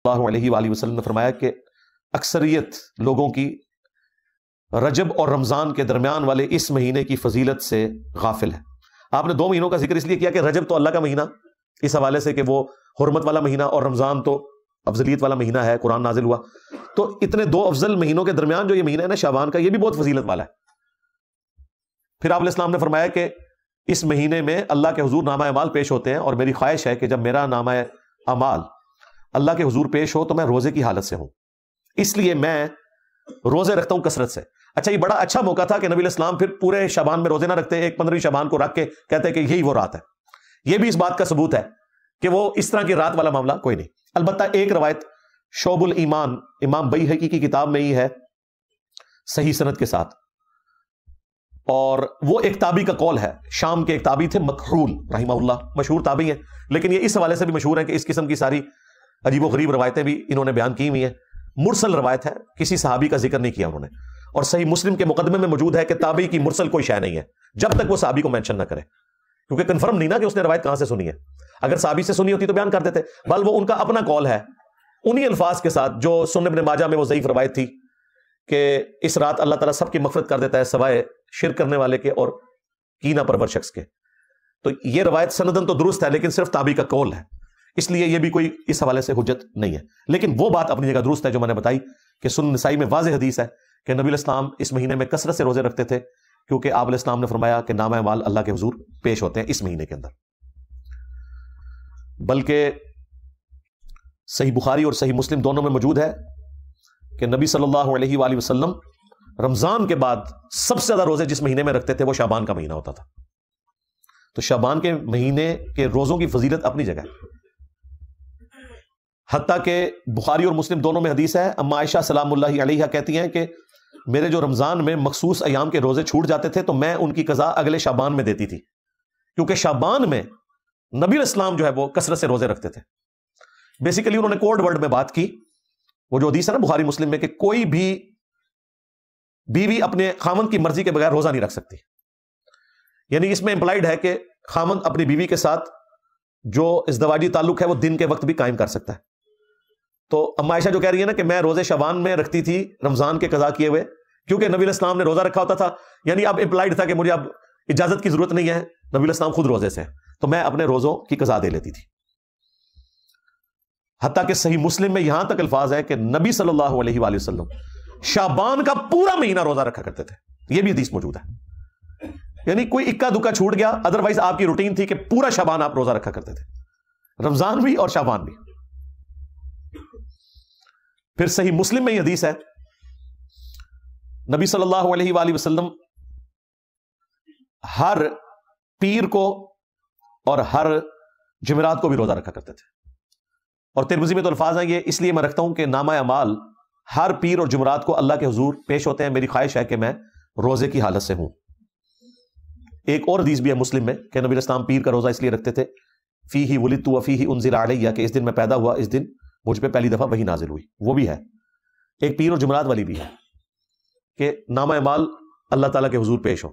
اللہ علیہ وآلہ وسلم نے فرمایا کہ اکثریت لوگوں کی رجب اور رمضان کے درمیان والے اس مہینے کی فضیلت سے غافل ہے۔ آپ نے 2 مہینوں کا ذکر اس لیے کیا کہ رجب تو اللہ کا مہینہ اس حوالے سے کہ وہ حرمت والا مہینہ، اور رمضان تو افضلیت والا مہینہ ہے، قرآن نازل ہوا، تو اتنے 2 افضل مہینوں کے درمیان جو یہ مہینہ ہے نا شعبان کا، یہ بھی بہت فضیلت والا ہے۔ پھر آپ علیہ السلام نے فرمایا کہ اس مہینے میں اللہ کے حضور نامہ اعمال پیش ہوتے ہیں، اور میری خواہش ہے کہ جب میرا نامہ اعمال اللہ کے حضور پیش ہو تو میں روزے کی حالت سے ہوں، اس لیے میں روزے رکھتا ہوں کثرت سے۔ اچھا، یہ بڑا اچھا موقع تھا کہ نبی علیہ السلام پھر پورے شعبان میں روزے نہ رکھتے، ایک 15ویں شعبان کو رکھ کے کہتے کہ یہی وہ رات ہے۔ یہ بھی اس بات کا ثبوت ہے کہ وہ اس طرح کی رات والا معاملہ کوئی نہیں۔ البتہ ایک روایت شعب الایمان امام بیہقی کی کتاب میں ہی ہے صحیح سند کے ساتھ، اور وہ ایک تابعی کا قول ہے، شام کے ایک تابعی تھے مکحول رحمہ اللہ، مشہور تابعی ہیں، لیکن یہ اس حوالے سے بھی مشہور ہے کہ اس قسم کی ساری عجیب و غریب روایتیں بھی انہوں نے بیان کی ہوئی ہیں، مرسل روایت ہے، کسی صحابی کا ذکر نہیں کیا انہوں نے، اور صحیح مسلم کے مقدمے میں موجود ہے کہ تابعی کی مرسل کوئی شے نہیں ہے جب تک وہ صحابی کو مینشن نہ کرے، کیونکہ کنفرم نہیں نا کہ اس نے روایت کہاں سے سنی ہے، اگر صحابی سے سنی ہوتی تو بیان کر دیتے، بل وہ ان کا اپنا قول ہے انہی الفاظ کے ساتھ جو سنن ابن ماجہ میں وہ ضعیف روایت تھی کہ اس رات اللہ تعالیٰ سب کی مغفرت کر دیتا ہے سوائے شرک کرنے والے کے اور کینہ پرور شخص کے۔ تو یہ روایت سندن تو درست ہے لیکن صرف تابعی کا قول ہے، اس لیے یہ بھی کوئی اس حوالے سے حجت نہیں ہے، لیکن وہ بات اپنی جگہ درست ہے جو میں نے بتائی کہ سنن نسائی میں واضح حدیث ہے کہ نبی علیہ السلام اس مہینے میں کثرت سے روزے رکھتے تھے، کیونکہ آپ علیہ السلام نے فرمایا کہ نامہ اعمال اللہ کے حضور پیش ہوتے ہیں اس مہینے کے اندر۔ بلکہ صحیح بخاری اور صحیح مسلم دونوں میں موجود ہے کہ نبی صلی اللہ علیہ وآلہ وسلم رمضان کے بعد سب سے زیادہ روزے جس مہینے میں رکھتے تھے وہ شعبان کا مہینہ ہوتا تھا۔ تو شعبان کے مہینے کے روزوں کی فضیلت اپنی جگہ ہے، حتیٰ کہ بخاری اور مسلم دونوں میں حدیث ہے، اما عائشہ سلام اللہ علیہا کہتی ہیں کہ میرے جو رمضان میں مخصوص ایام کے روزے چھوٹ جاتے تھے تو میں ان کی قضا اگلے شعبان میں دیتی تھی، کیونکہ شعبان میں نبی علیہ السلام جو ہے وہ کثرت سے روزے رکھتے تھے۔ بیسیکلی انہوں نے کوڈ ورڈ میں بات کی، وہ جو حدیث ہے نا بخاری مسلم میں کہ کوئی بھی بیوی اپنے خامند کی مرضی کے بغیر روزہ نہیں رکھ سکتی، یعنی اس میں امپلائڈ ہے کہ خامند اپنی بیوی کے ساتھ جو ازدواجی تعلق ہے وہ دن کے وقت بھی قائم کر سکتا ہے۔ تو اما عائشہ جو کہہ رہی ہے نا کہ میں روزے شعبان میں رکھتی تھی رمضان کے قضا کیے ہوئے، کیونکہ نبی علیہ السلام نے روزہ رکھا ہوتا تھا، یعنی اب امپلائڈ تھا کہ مجھے اب اجازت کی ضرورت نہیں ہے، نبی علیہ السلام خود روزے سے، تو میں اپنے روزوں کی قضا دے لیتی تھی۔ حتیٰ کہ صحیح مسلم میں یہاں تک الفاظ ہے کہ نبی صلی اللہ علیہ وآلہ وسلم شعبان کا پورا مہینہ روزہ رکھا کرتے تھے، یہ بھی حدیث موجود ہے، یعنی کوئی اکا دکا چھوٹ گیا، ادروائز آپ کی روٹین تھی کہ پورا شعبان آپ روزہ رکھا کرتے تھے، رمضان بھی اور شعبان بھی۔ پھر صحیح مسلم میں یہ حدیث ہے، نبی صلی اللہ علیہ وآلہ وسلم ہر پیر کو اور ہر جمعرات کو بھی روزہ رکھا کرتے تھے، اور ترمذی میں تو الفاظ ہیں یہ اس لیے میں رکھتا ہوں کہ نامہ اعمال ہر پیر اور جمعرات کو اللہ کے حضور پیش ہوتے ہیں، میری خواہش ہے کہ میں روزے کی حالت سے ہوں۔ ایک اور حدیث بھی ہے مسلم میں کہ نبی علیہ السلام پیر کا روزہ اس لیے رکھتے تھے فیہ ولدت وفیہ انزل علیہ، کہ اس دن میں پیدا ہوا، اس دن مجھ پہ پہلی دفعہ وحی نازل ہوئی، وہ بھی ہے۔ ایک پیر اور جمعرات والی بھی ہے کہ نامہ اعمال اللہ تعالیٰ کے حضور پیش ہو۔